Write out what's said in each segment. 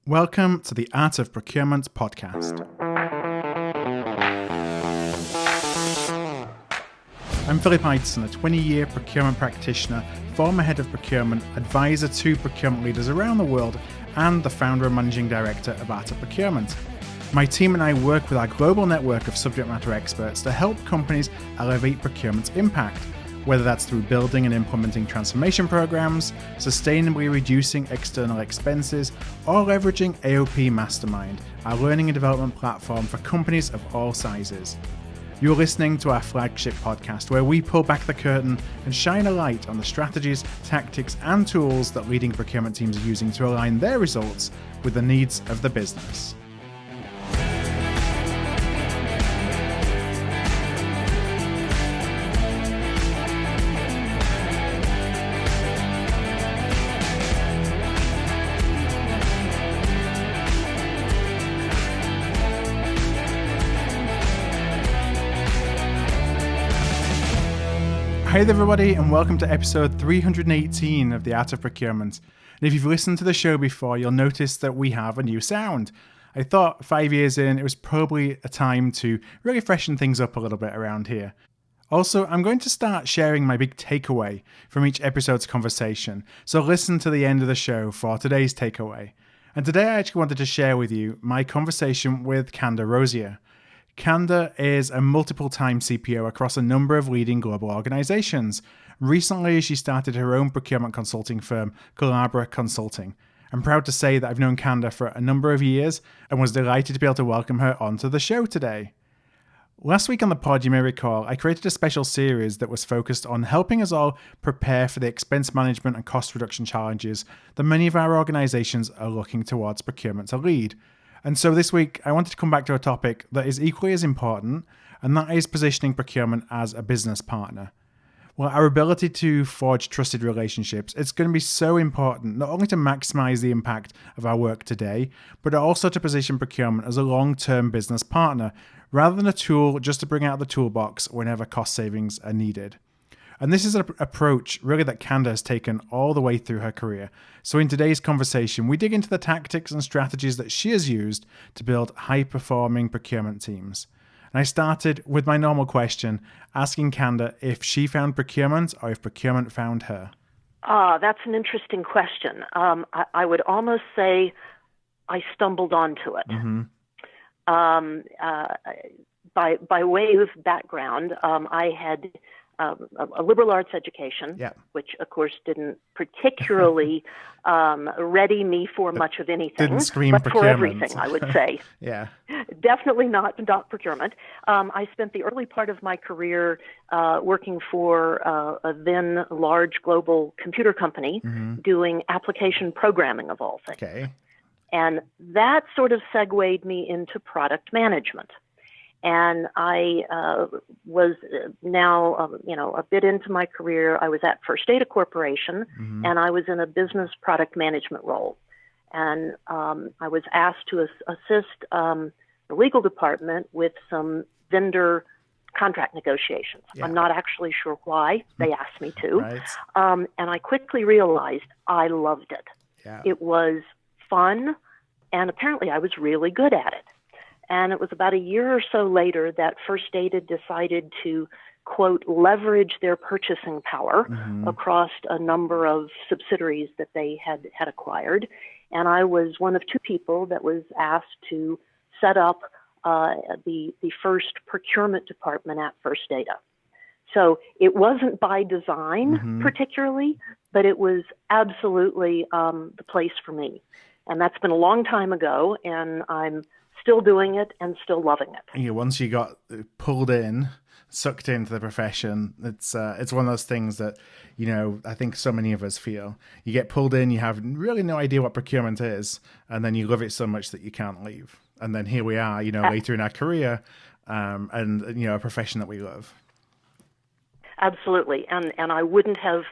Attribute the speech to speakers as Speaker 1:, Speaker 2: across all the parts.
Speaker 1: Welcome to the Art of Procurement podcast. I'm Philip Ideson, a 20-year procurement practitioner, former head of procurement, advisor to procurement leaders around the world, and the founder and managing director of Art of Procurement. My team and I work with our global network of subject matter experts to help companies elevate procurement's impact, whether that's through building and implementing transformation programs, sustainably reducing external expenses, or leveraging AOP Mastermind, our learning and development platform for companies of all sizes. You're listening to our flagship podcast, where we pull back the curtain and shine a light on the strategies, tactics, and tools that leading procurement teams are using to align their results with the needs of the business. Hey there everybody, and welcome to episode 318 of The Art of Procurement. And if you've listened to the show before, you'll notice that we have a new sound. I thought 5 years in, it was probably a time to really freshen things up a little bit around here. Also, I'm going to start sharing my big takeaway from each episode's conversation, so listen to the end of the show for today's takeaway. And today I actually wanted to share with you my conversation with Canda Rozier. Canda is a multiple-time CPO across a number of leading global organizations. Recently, she started her own procurement consulting firm, Collabra Consulting. I'm proud to say that I've known Canda for a number of years and was delighted to be able to welcome her onto the show today. Last week on the pod, you may recall, I created a special series that was focused on helping us all prepare for the expense management and cost reduction challenges that many of our organizations are looking towards procurement to lead. And so this week, I wanted to come back to a topic that is equally as important, and that is positioning procurement as a business partner. Well, our ability to forge trusted relationships, it's going to be so important, not only to maximize the impact of our work today, but also to position procurement as a long-term business partner, rather than a tool just to bring out the toolbox whenever cost savings are needed. And this is an approach really that Canda has taken all the way through her career. So in today's conversation, we dig into the tactics and strategies that she has used to build high-performing procurement teams. And I started with my normal question, asking Canda if she found procurement or if procurement found her.
Speaker 2: That's an interesting question. I would almost say I stumbled onto it.
Speaker 1: Mm-hmm.
Speaker 2: By way of background, I had a liberal arts education, which of course didn't particularly ready me for much of anything,
Speaker 1: didn't scream
Speaker 2: but
Speaker 1: procurement.
Speaker 2: For everything, I would say.
Speaker 1: Yeah,
Speaker 2: definitely not procurement. I spent the early part of my career working for a then large global computer company, doing application programming of all things.
Speaker 1: Okay.
Speaker 2: And that sort of segued me into product management. And I was now, a bit into my career. I was at First Data Corporation, and I was in a business product management role. And I was asked to assist the legal department with some vendor contract negotiations. Yeah. I'm not actually sure why they asked me to.
Speaker 1: Right.
Speaker 2: And I quickly realized I loved it.
Speaker 1: Yeah.
Speaker 2: It was fun, and apparently I was really good at it. And it was about a year or so later that First Data decided to, quote, leverage their purchasing power across a number of subsidiaries that they had acquired. And I was one of two people that was asked to set up the first procurement department at First Data. So it wasn't by design particularly, but it was absolutely the place for me. And that's been a long time ago, and I'm still doing it and still loving it.
Speaker 1: Yeah, once you got pulled in, sucked into the profession, it's one of those things that, I think so many of us feel. You get pulled in, you have really no idea what procurement is, and then you love it so much that you can't leave. And then here we are, later in our career, and a profession that we love.
Speaker 2: Absolutely, and I wouldn't have.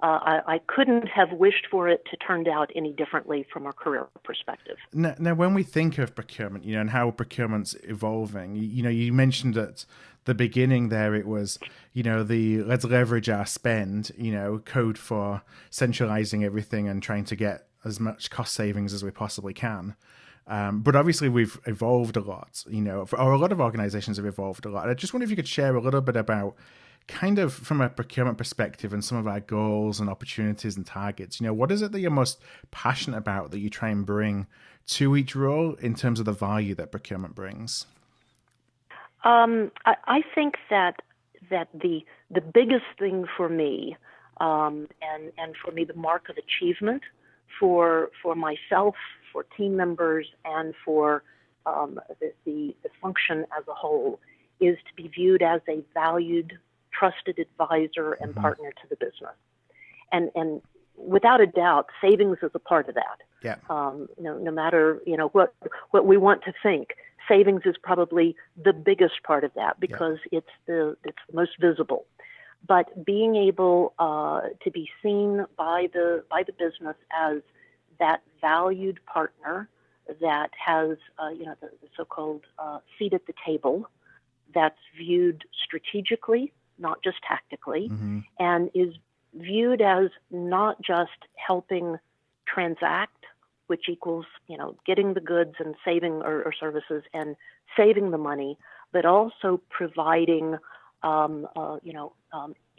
Speaker 2: I couldn't have wished for it to turn out any differently from a career perspective.
Speaker 1: Now, when we think of procurement, and how procurement's evolving, you mentioned at the beginning there, it was, let's leverage our spend, code for centralizing everything and trying to get as much cost savings as we possibly can. But obviously we've evolved a lot, or a lot of organizations have evolved a lot. I just wonder if you could share a little bit about kind of from a procurement perspective and some of our goals and opportunities and targets. What is it that you're most passionate about that you try and bring to each role in terms of the value that procurement brings?
Speaker 2: I think that the biggest thing for me, and for me the mark of achievement for myself, for team members, and for the function as a whole, is to be viewed as a valued, trusted advisor and partner to the business. And without a doubt, savings is a part of that.
Speaker 1: Yeah.
Speaker 2: No matter what we want to think, savings is probably the biggest part of that because it's the most visible. But being able to be seen by the business as that valued partner that has the so-called seat at the table, that's viewed strategically, not just tactically, and is viewed as not just helping transact, which equals getting the goods and saving or services and saving the money, but also providing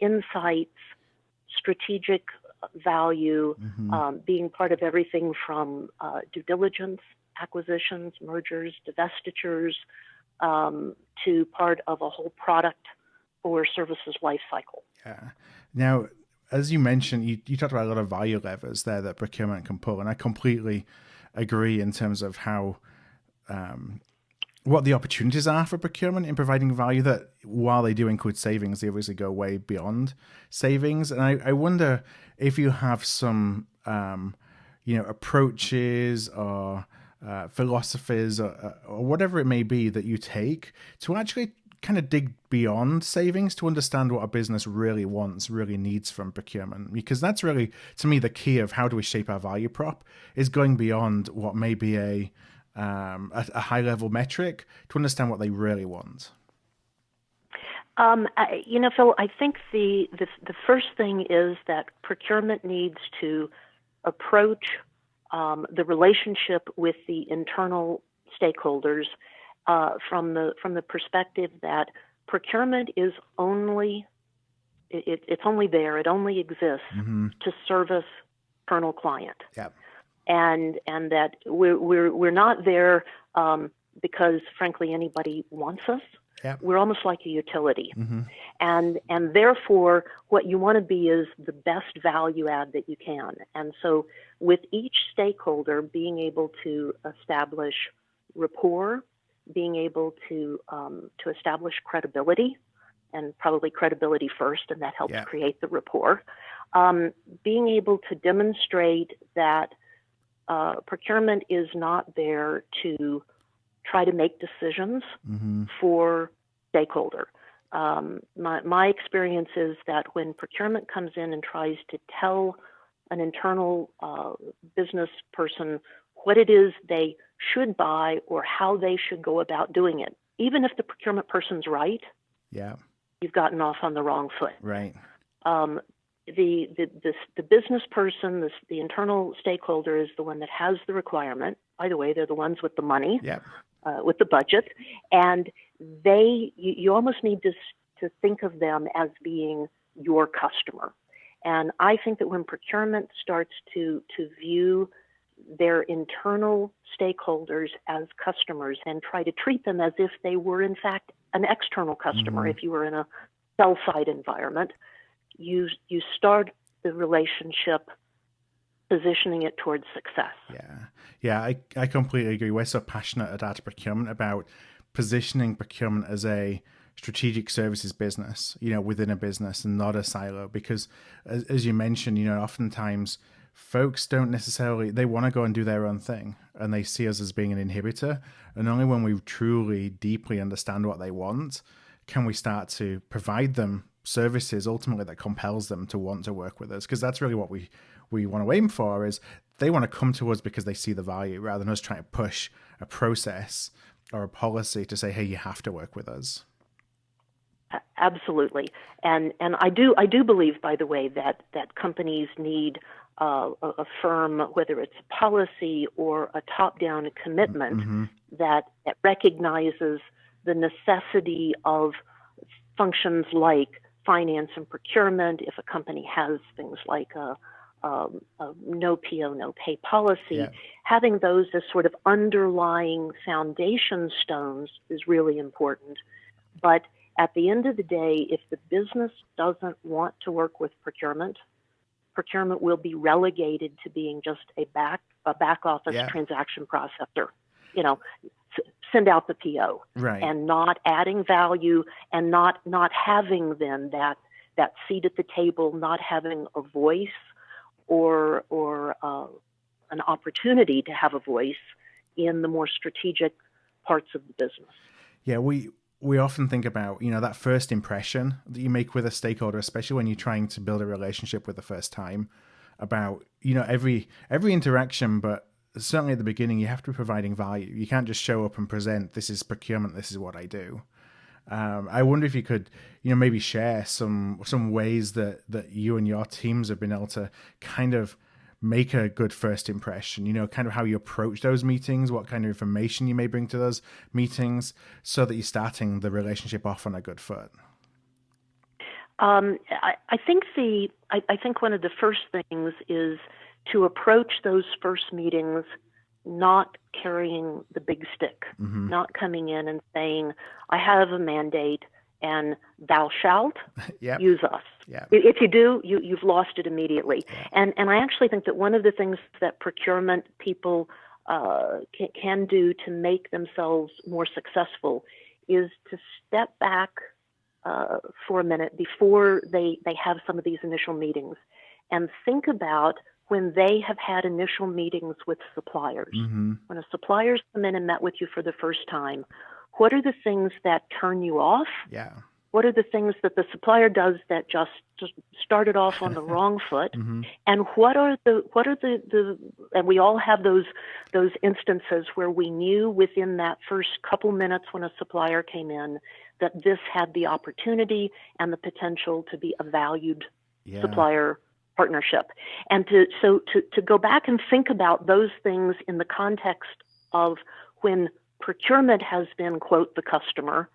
Speaker 2: insights, strategic value, being part of everything from due diligence, acquisitions, mergers, divestitures, to part of a whole product or services life cycle.
Speaker 1: Yeah. Now, as you mentioned, you talked about a lot of value levers there that procurement can pull, and I completely agree in terms of how what the opportunities are for procurement in providing value, that while they do include savings, they obviously go way beyond savings. And I wonder if you have some approaches or philosophies or whatever it may be that you take to actually kind of dig beyond savings to understand what a business really wants, really needs from procurement. Because that's really, to me, the key of how do we shape our value prop, is going beyond what may be a high level metric to understand what they really want.
Speaker 2: Phil, I think the first thing is that procurement needs to approach the relationship with the internal stakeholders from the perspective that procurement is it's only there, it only exists to service internal client.
Speaker 1: Yep.
Speaker 2: And that we're not there because frankly anybody wants us.
Speaker 1: Yep.
Speaker 2: We're almost like a utility. And therefore what you want to be is the best value add that you can. And so with each stakeholder being able to establish rapport, being able to establish credibility, and probably credibility first, and that helps create the rapport. Being able to demonstrate that procurement is not there to try to make decisions for stakeholder. My experience is that when procurement comes in and tries to tell an internal business person what it is they should buy or how they should go about doing it, even if the procurement person's right, you've gotten off on the wrong foot.
Speaker 1: Right.
Speaker 2: The business person, the internal stakeholder, is the one that has the requirement. By the way, they're the ones with the money, with the budget, and you almost need to think of them as being your customer. And I think that when procurement starts to view their internal stakeholders as customers and try to treat them as if they were in fact an external customer, if you were in a sell-side environment, you start the relationship positioning it towards success.
Speaker 1: I completely agree. We're so passionate at Art of Procurement about positioning procurement as a strategic services business, within a business and not a silo, because as you mentioned, oftentimes folks don't necessarily, they want to go and do their own thing and they see us as being an inhibitor. And only when we truly deeply understand what they want can we start to provide them services ultimately that compels them to want to work with us. Because that's really what we want to aim for, is they want to come to us because they see the value, rather than us trying to push a process or a policy to say, hey, you have to work with us.
Speaker 2: Absolutely. And I do believe, by the way, that companies need a firm, whether it's a policy or a top-down commitment that recognizes the necessity of functions like finance and procurement. If a company has things like a no PO, no pay policy, having those as sort of underlying foundation stones is really important. But at the end of the day, if the business doesn't want to work with procurement will be relegated to being just a back office transaction processor. Send out the PO, and not adding value, and not having then that seat at the table, not having a voice or an opportunity to have a voice in the more strategic parts of the business.
Speaker 1: Yeah, we often think about, that first impression that you make with a stakeholder, especially when you're trying to build a relationship with the first time, about, every interaction, but certainly at the beginning, you have to be providing value. You can't just show up and present, this is procurement, this is what I do. I wonder if you could, maybe share some ways that you and your teams have been able to kind of make a good first impression, kind of how you approach those meetings, what kind of information you may bring to those meetings so that you're starting the relationship off on a good foot.
Speaker 2: I think one of the first things is to approach those first meetings not carrying the big stick, not coming in and saying, I have a mandate and thou shalt use us. If you do, you've lost it immediately. And I actually think that one of the things that procurement people can do to make themselves more successful is to step back for a minute before they have some of these initial meetings and think about when they have had initial meetings with suppliers. When a supplier's come in and met with you for the first time, what are the things that turn you off? What are the things that the supplier does that just started off on the wrong foot? And what are the and we all have those instances where we knew within that first couple minutes when a supplier came in that this had the opportunity and the potential to be a valued supplier partnership. And to go back and think about those things in the context of when procurement has been, quote, the customer,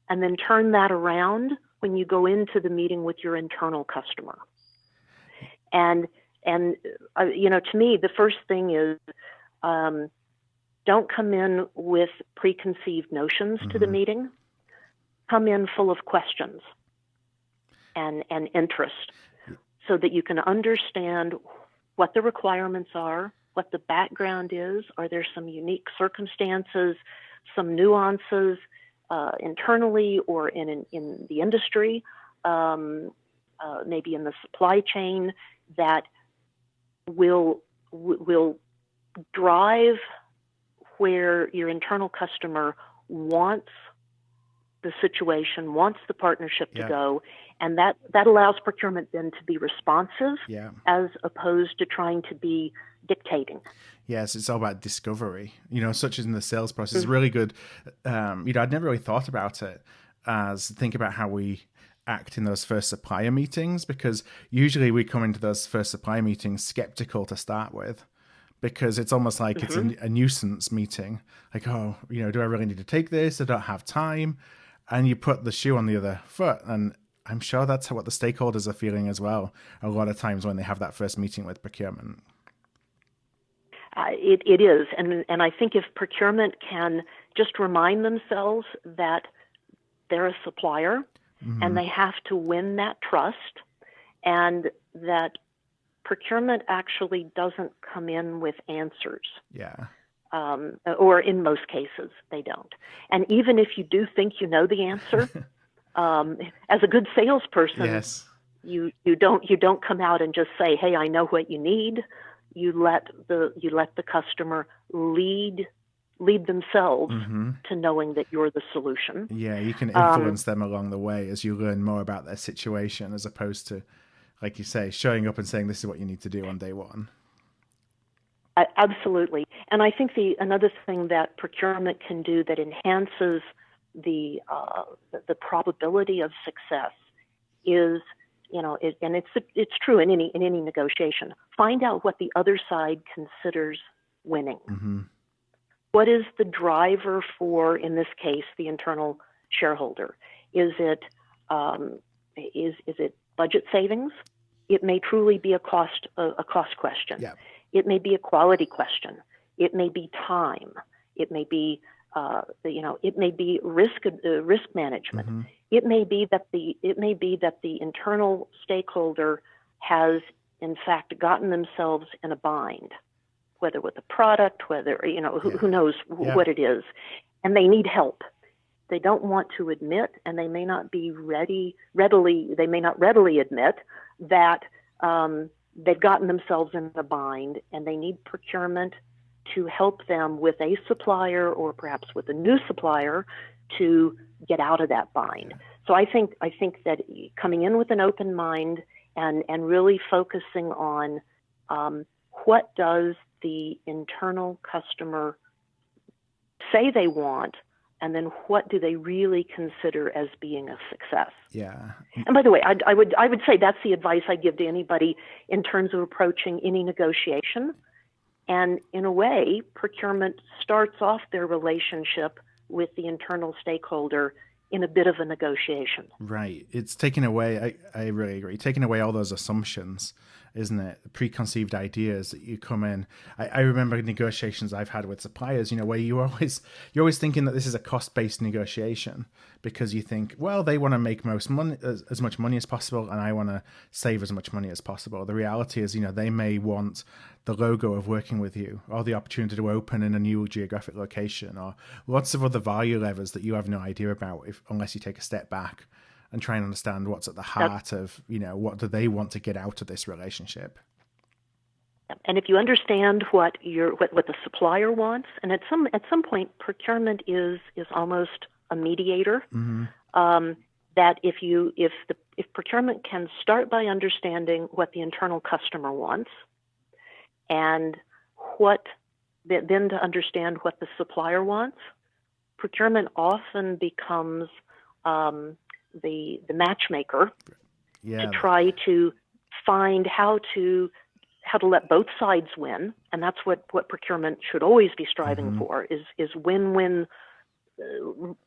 Speaker 2: and then turn that around when you go into the meeting with your internal customer. And to me, the first thing is don't come in with preconceived notions to the meeting. Come in full of questions and interest so that you can understand what the requirements are, what the background is. Are there some unique circumstances, some nuances internally or in the industry, maybe in the supply chain, that will drive where your internal customer wants the situation, wants the partnership to go, and that allows procurement then to be responsive as opposed to trying to be dictating.
Speaker 1: Yes, it's all about discovery, such as in the sales process. It's really good. I'd never really thought about it as think about how we act in those first supplier meetings, because usually we come into those first supplier meetings skeptical to start with, because it's almost like it's a nuisance meeting. Like, do I really need to take this? I don't have time. And you put the shoe on the other foot. And I'm sure that's what the stakeholders are feeling as well, a lot of times when they have that first meeting with procurement.
Speaker 2: It is. And I think if procurement can just remind themselves that they're a supplier and they have to win that trust, and that procurement actually doesn't come in with answers. Or in most cases, they don't. And even if you do think you know the answer, as a good salesperson, you don't come out and just say, "Hey, I know what you need." You let the customer lead themselves to knowing that you're the solution.
Speaker 1: Yeah, you can influence them along the way as you learn more about their situation, as opposed to, like you say, showing up and saying this is what you need to do on day one.
Speaker 2: Absolutely. And I think another thing that procurement can do that enhances the probability of success is and it's true in any negotiation. Find out what the other side considers winning.
Speaker 1: Mm-hmm.
Speaker 2: What is the driver for, in this case, the internal shareholder? Is it budget savings? It may truly be a cost question.
Speaker 1: Yeah.
Speaker 2: It may be a quality question. It may be time. It may be it may be risk management.
Speaker 1: Mm-hmm.
Speaker 2: It may be that the internal stakeholder has in fact gotten themselves in a bind, whether with a product, whether who knows what it is, and they need help. They don't want to admit, and they may not readily admit that they've gotten themselves in a bind, and they need procurement to help them with a supplier or perhaps with a new supplier to get out of that bind. So I think that coming in with an open mind and really focusing on what does the internal customer say they want, and then what do they really consider as being a success?
Speaker 1: Yeah.
Speaker 2: And by the way, I would say that's the advice I give to anybody in terms of approaching any negotiation. And in a way, procurement starts off their relationship with the internal stakeholder in a bit of a negotiation.
Speaker 1: Right. It's taking away, I really agree, taking away all those assumptions, isn't it? Preconceived ideas that you come in. I remember negotiations I've had with suppliers, where you're always thinking that this is a cost-based negotiation because you think, well, they want to make most money, as much money as possible, and I want to save as much money as possible. The reality is, they may want the logo of working with you, or the opportunity to open in a new geographic location, or lots of other value levers that you have no idea about unless you take a step back and try and understand what's at the heart of, what do they want to get out of this relationship.
Speaker 2: And if you understand what the supplier wants, and at some point, procurement is almost a mediator.
Speaker 1: Mm-hmm.
Speaker 2: That if procurement can start by understanding what the internal customer wants, and then to understand what the supplier wants, procurement often becomes the matchmaker to try to find how to let both sides win, and that's what procurement should always be striving for is win-win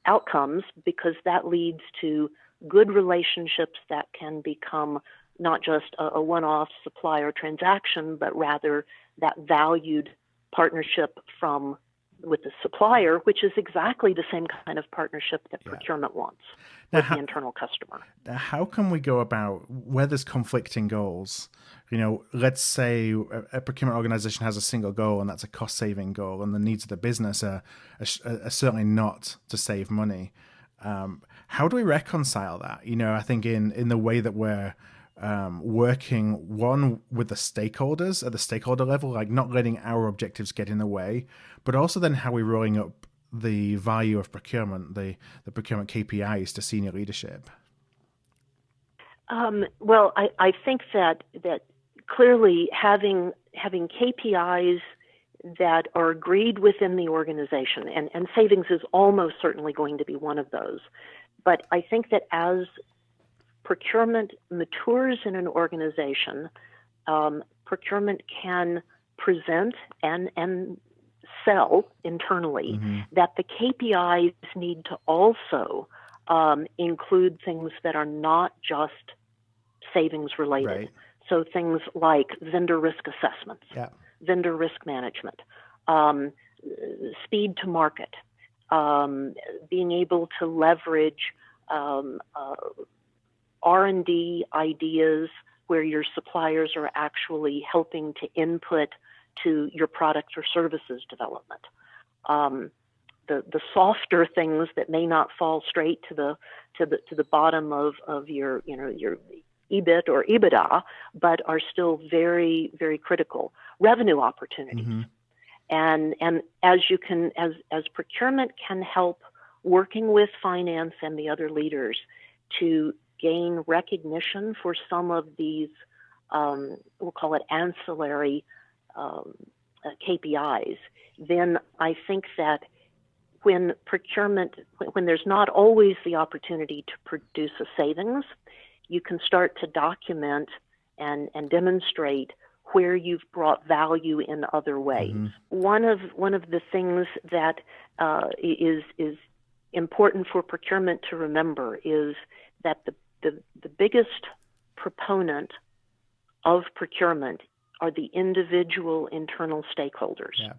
Speaker 2: outcomes, because that leads to good relationships that can become not just a one-off supplier transaction, but rather that valued partnership with the supplier, which is exactly the same kind of partnership that procurement wants with the internal customer.
Speaker 1: Now, how can we go about where there's conflicting goals? Let's say a procurement organization has a single goal, and that's a cost-saving goal, and the needs of the business are certainly not to save money. How do we reconcile that? I think in the way that we're working with the stakeholders at the stakeholder level, like not letting our objectives get in the way, but also then how we're rolling up the value of procurement, the procurement KPIs to senior leadership.
Speaker 2: Well, I think that clearly having KPIs that are agreed within the organization, and savings is almost certainly going to be one of those. But I think that as procurement matures in an organization, procurement can present and sell internally that the KPIs need to also include things that are not just savings related.
Speaker 1: Right.
Speaker 2: So things like vendor risk assessments, vendor risk management, speed to market, being able to leverage R&D ideas where your suppliers are actually helping to input to your product or services development. The softer things that may not fall straight to the bottom of your EBIT or EBITDA, but are still very, very critical. Revenue opportunities. And as procurement can help working with finance and the other leaders to gain recognition for some of these, we'll call it ancillary KPIs, then I think that when there's not always the opportunity to produce a savings, you can start to document and demonstrate where you've brought value in other ways. One of the things that is important for procurement to remember is that the biggest proponent of procurement are the individual internal stakeholders.
Speaker 1: Yeah.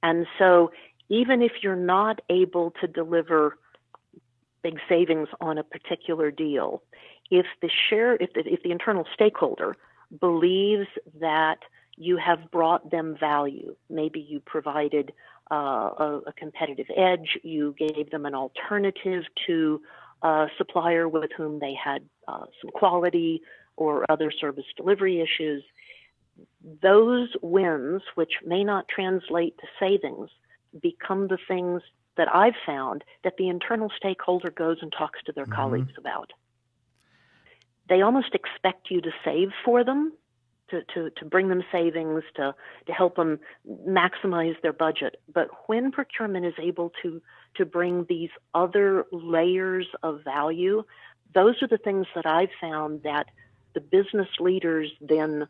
Speaker 2: And so even if you're not able to deliver big savings on a particular deal, if the internal stakeholder believes that you have brought them value, maybe you provided a competitive edge, you gave them an alternative to a supplier with whom they had some quality or other service delivery issues, those wins, which may not translate to savings, become the things that I've found that the internal stakeholder goes and talks to their colleagues about. They almost expect you to save for them, to bring them savings, to help them maximize their budget. But when procurement is able to bring these other layers of value, those are the things that I've found that the business leaders then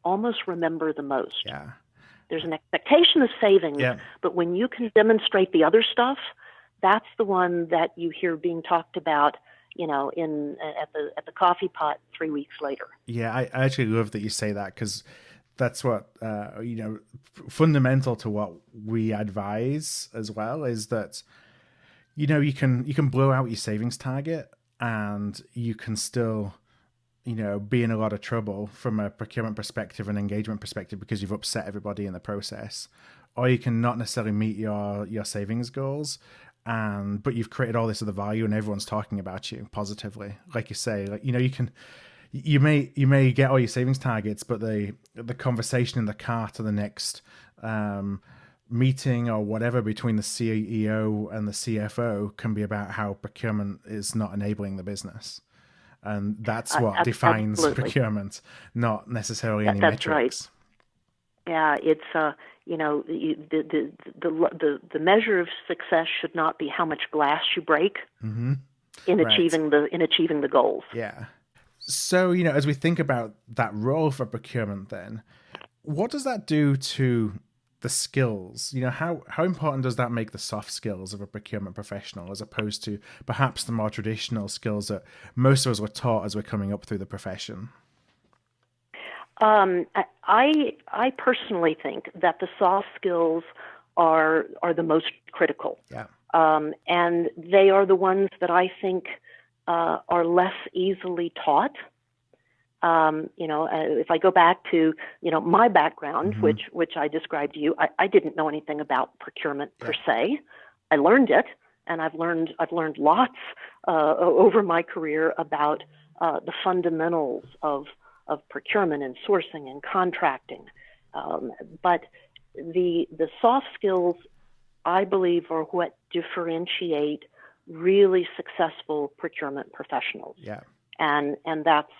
Speaker 2: almost remember the most.
Speaker 1: Yeah.
Speaker 2: There's an expectation of savings, but when you can demonstrate the other stuff, that's the one that you hear being talked about, at the coffee pot 3 weeks later.
Speaker 1: Yeah, I actually love that you say that, because that's what fundamental to what we advise as well is that you can blow out your savings target and you can still be in a lot of trouble from a procurement perspective and engagement perspective because you've upset everybody in the process, or you can not necessarily meet your savings goals, but you've created all this other value and everyone's talking about you positively. Like you say, you may get all your savings targets, but the conversation in the car to the next meeting or whatever between the CEO and the CFO can be about how procurement is not enabling the business. And that's what defines procurement, not necessarily any metrics.
Speaker 2: Right. Yeah, it's the measure of success should not be how much glass you break in achieving the goals.
Speaker 1: Yeah. So as we think about that role for procurement, then what does that do to the skills? How important does that make the soft skills of a procurement professional as opposed to perhaps the more traditional skills that most of us were taught as we're coming up through the profession?
Speaker 2: I personally think that the soft skills are the most critical.
Speaker 1: Yeah.
Speaker 2: And they are the ones that I think are less easily taught. If I go back to, my background, which I described to you, I didn't know anything about procurement per se. I learned it, and I've learned lots over my career about the fundamentals of procurement and sourcing and contracting. But the soft skills, I believe, are what differentiate really successful procurement professionals.
Speaker 1: Yeah.
Speaker 2: And that's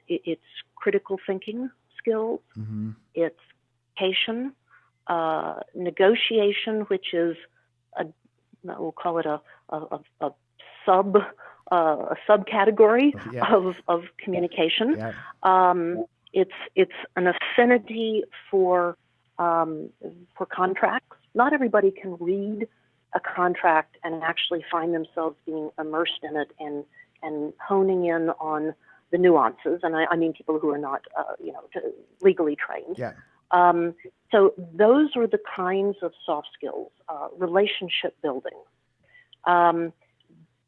Speaker 2: it's critical thinking skills. It's communication, negotiation, which is we'll call it a subcategory of communication. Yeah. It's an affinity for contracts. Not everybody can read a contract and actually find themselves being immersed in it and honing in on the nuances. And I mean people who are not, legally trained.
Speaker 1: Yeah.
Speaker 2: So those are the kinds of soft skills, relationship building,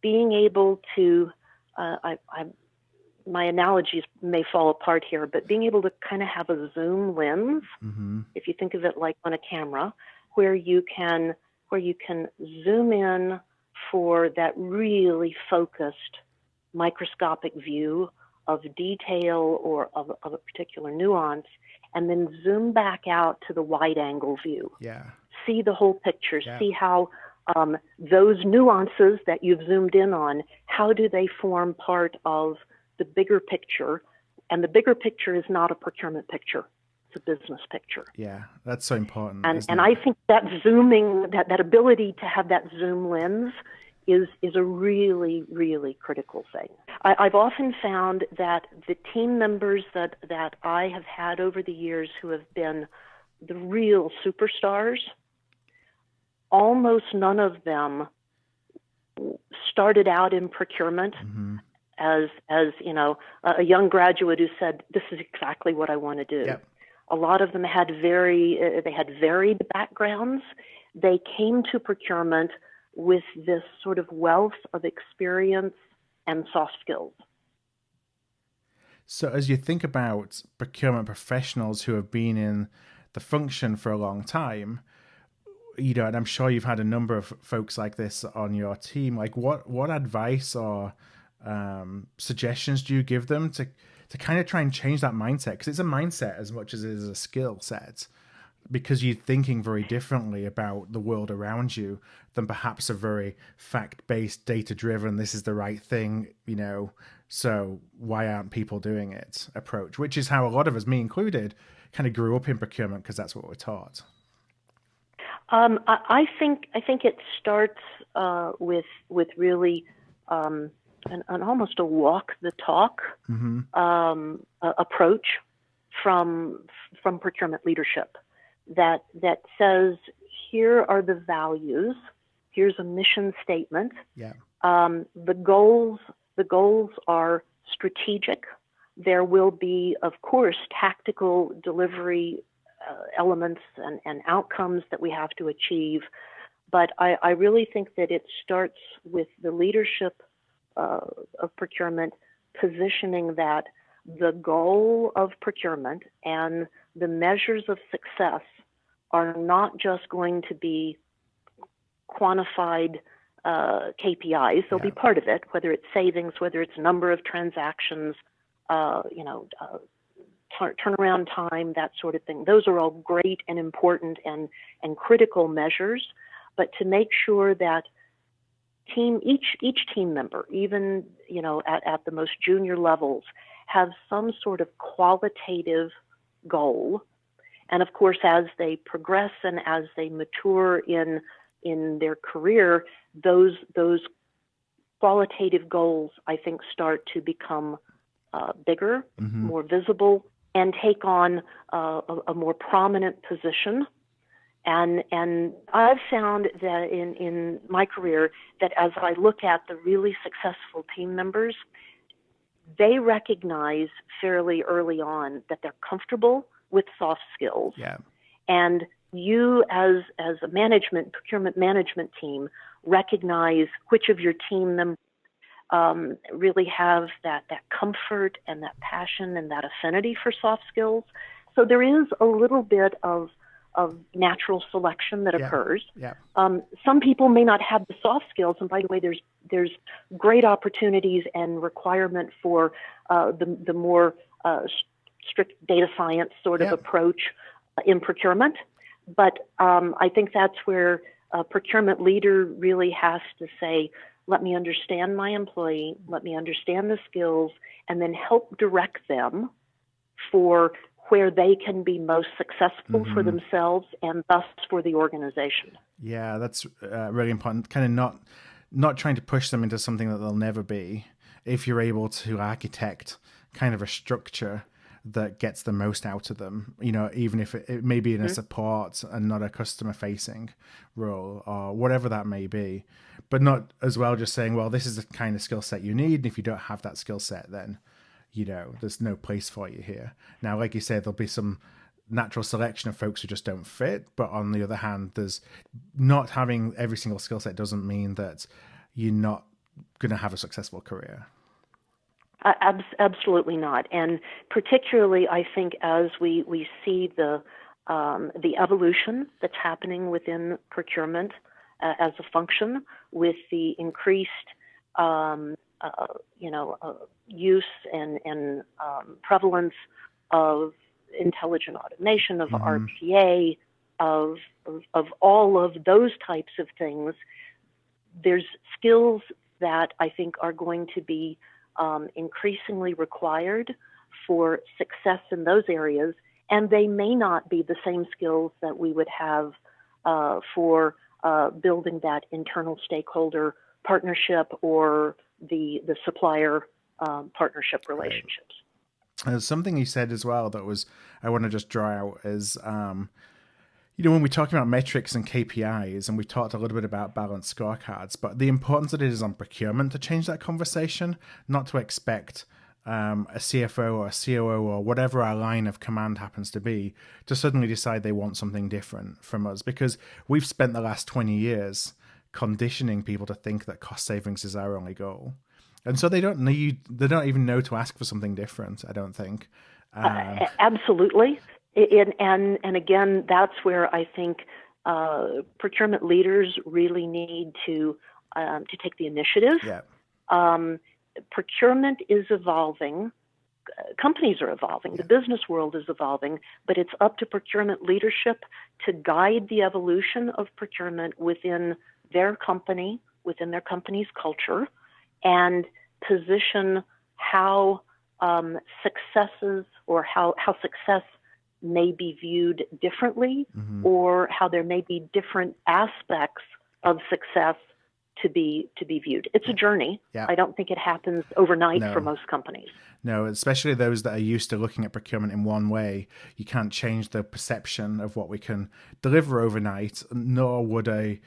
Speaker 2: being able to, my analogies may fall apart here, but being able to kind of have a zoom lens, if you think of it like on a camera, where you can zoom in for that really focused microscopic view of detail or of a particular nuance, and then zoom back out to the wide angle view.
Speaker 1: Yeah.
Speaker 2: See the whole picture, see how those nuances that you've zoomed in on, how do they form part of the bigger picture? And the bigger picture is not a procurement picture. It's a business picture.
Speaker 1: Yeah, that's so important.
Speaker 2: And I think that zooming, that ability to have that zoom lens is a really, really critical thing. I've often found that the team members that I have had over the years who have been the real superstars, almost none of them started out in procurement as a young graduate who said, this is exactly what I want to do.
Speaker 1: Yep.
Speaker 2: A lot of them had varied backgrounds. They came to procurement with this sort of wealth of experience and soft skills.
Speaker 1: So as you think about procurement professionals who have been in the function for a long time, and I'm sure you've had a number of folks like this on your team, like what advice or suggestions do you give them to kind of try and change that mindset? Because it's a mindset as much as it is a skill set, because you're thinking very differently about the world around you than perhaps a very fact-based, data-driven, this is the right thing, so why aren't people doing it approach, which is how a lot of us, me included, kind of grew up in procurement because that's what we're taught.
Speaker 2: I think it starts with really an almost a walk the talk approach from procurement leadership that says, here are the values, here's a mission statement.
Speaker 1: Yeah.
Speaker 2: The goals are strategic. There will be, of course, tactical delivery elements and outcomes that we have to achieve. But I really think that it starts with the leadership of procurement positioning that the goal of procurement and the measures of success are not just going to be quantified KPIs. They'll be part of it, whether it's savings, whether it's number of transactions, turnaround time, that sort of thing. Those are all great and important and critical measures. But to make sure that each team member, even at the most junior levels, have some sort of qualitative goal. And of course, as they progress and as they mature in their career, those qualitative goals, I think, start to become bigger, more visible, and take on a more prominent position. And I've found that in my career that as I look at the really successful team members, they recognize fairly early on that they're comfortable with soft skills.
Speaker 1: Yeah.
Speaker 2: And you as a procurement management team, recognize which of your team members really have that comfort and that passion and that affinity for soft skills. So there is a little bit of natural selection that occurs.
Speaker 1: Yeah.
Speaker 2: Some people may not have the soft skills, and by the way, there's great opportunities and requirement for the more strict data science sort of approach in procurement. But I think that's where a procurement leader really has to say, let me understand my employee, let me understand the skills, and then help direct them for where they can be most successful for themselves and thus for the organization.
Speaker 1: Yeah, that's really important. Kind of not trying to push them into something that they'll never be. If you're able to architect kind of a structure that gets the most out of them, even if it may be in a support and not a customer facing role or whatever that may be, but not as well just saying, well, this is the kind of skill set you need. And if you don't have that skill set, then, there's no place for you here. Now, like you said, there'll be some natural selection of folks who just don't fit. But on the other hand, there's not having every single skill set doesn't mean that you're not going to have a successful career.
Speaker 2: Absolutely not. And particularly, I think, as we see the evolution that's happening within procurement as a function, with the increased use and prevalence of intelligent automation, of RPA, of all of those types of things, there's skills that I think are going to be increasingly required for success in those areas, and they may not be the same skills that we would have for building that internal stakeholder partnership or the supplier partnership relationships.
Speaker 1: There's something you said as well that I want to just draw out is, when we're talking about metrics and KPIs, and we talked a little bit about balanced scorecards, but the importance that it is on procurement to change that conversation, not to expect a CFO or a COO or whatever our line of command happens to be to suddenly decide they want something different from us, because we've spent the last 20 years conditioning people to think that cost savings is our only goal. And so they don't even know to ask for something different, I don't think.
Speaker 2: Absolutely. And again, that's where I think procurement leaders really need to take the initiative.
Speaker 1: Yeah.
Speaker 2: Procurement is evolving. Companies are evolving. The business world is evolving, but it's up to procurement leadership to guide the evolution of procurement within their company, within their company's culture, and position how successes or how success may be viewed differently, or how there may be different aspects of success to be viewed. It's a journey.
Speaker 1: Yeah.
Speaker 2: I don't think it happens overnight for most companies.
Speaker 1: No, especially those that are used to looking at procurement in one way. You can't change the perception of what we can deliver overnight, nor would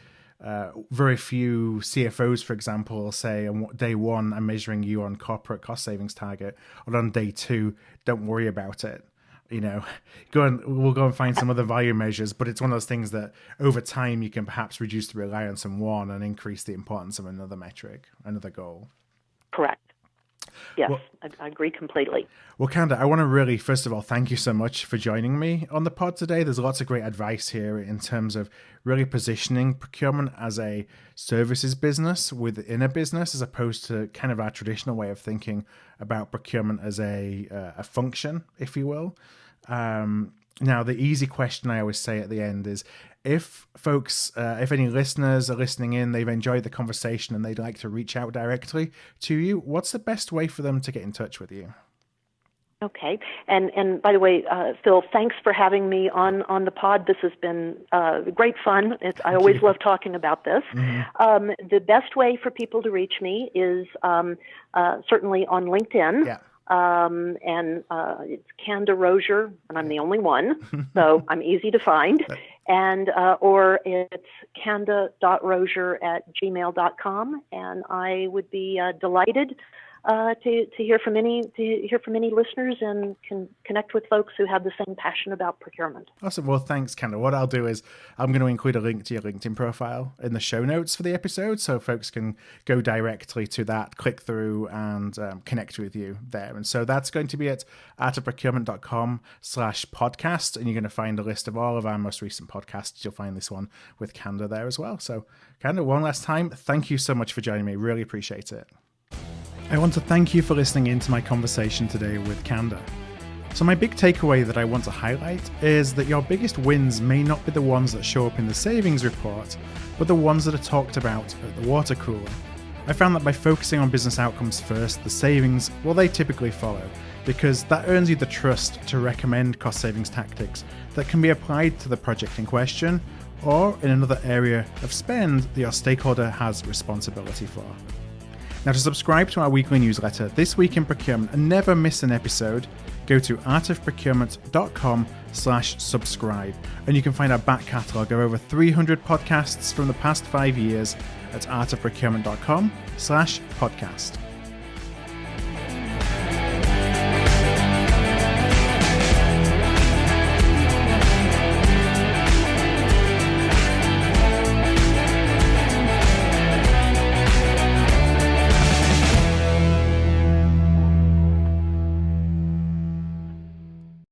Speaker 1: very few CFOs, for example, say on day one, I'm measuring you on corporate cost savings target, or on day two, don't worry about it. We'll go and find some other value measures, but it's one of those things that over time you can perhaps reduce the reliance on one and increase the importance of another metric, another goal.
Speaker 2: Correct. Yes, well, I agree completely.
Speaker 1: Well, Canda, I want to really, first of all, thank you so much for joining me on the pod today. There's lots of great advice here in terms of really positioning procurement as a services business within a business, as opposed to kind of our traditional way of thinking about procurement as a function, if you will. Now, the easy question I always say at the end is, if folks, if any listeners are listening in, they've enjoyed the conversation and they'd like to reach out directly to you, what's the best way for them to get in touch with you?
Speaker 2: Okay. And by the way, Phil, thanks for having me on the pod. This has been great fun. I always love talking about this. The best way for people to reach me is certainly on LinkedIn.
Speaker 1: Yeah.
Speaker 2: And it's Canda Rozier, and I'm the only one, so I'm easy to find. And or it's canda.rozier@gmail.com, and I would be delighted to hear from any listeners and can connect with folks who have the same passion about procurement.
Speaker 1: Awesome. Well, thanks, Canda. What I'll do is I'm going to include a link to your LinkedIn profile in the show notes for the episode, so folks can go directly to that, click through, and connect with you there. And so that's going to be at artofprocurement.com/podcast, and you're going to find a list of all of our most recent podcasts. You'll find this one with Canda there as well. So, Canda, one last time, thank you so much for joining me. Really appreciate it. I want to thank you for listening in to my conversation today with Canda. So my big takeaway that I want to highlight is that your biggest wins may not be the ones that show up in the savings report, but the ones that are talked about at the water cooler. I found that by focusing on business outcomes first, the savings, well, they typically follow, because that earns you the trust to recommend cost savings tactics that can be applied to the project in question, or in another area of spend that your stakeholder has responsibility for. Now, to subscribe to our weekly newsletter, This Week in Procurement, and never miss an episode, go to artofprocurement.com/subscribe, and you can find our back catalogue of over 300 podcasts from the past 5 years at artofprocurement.com/podcast.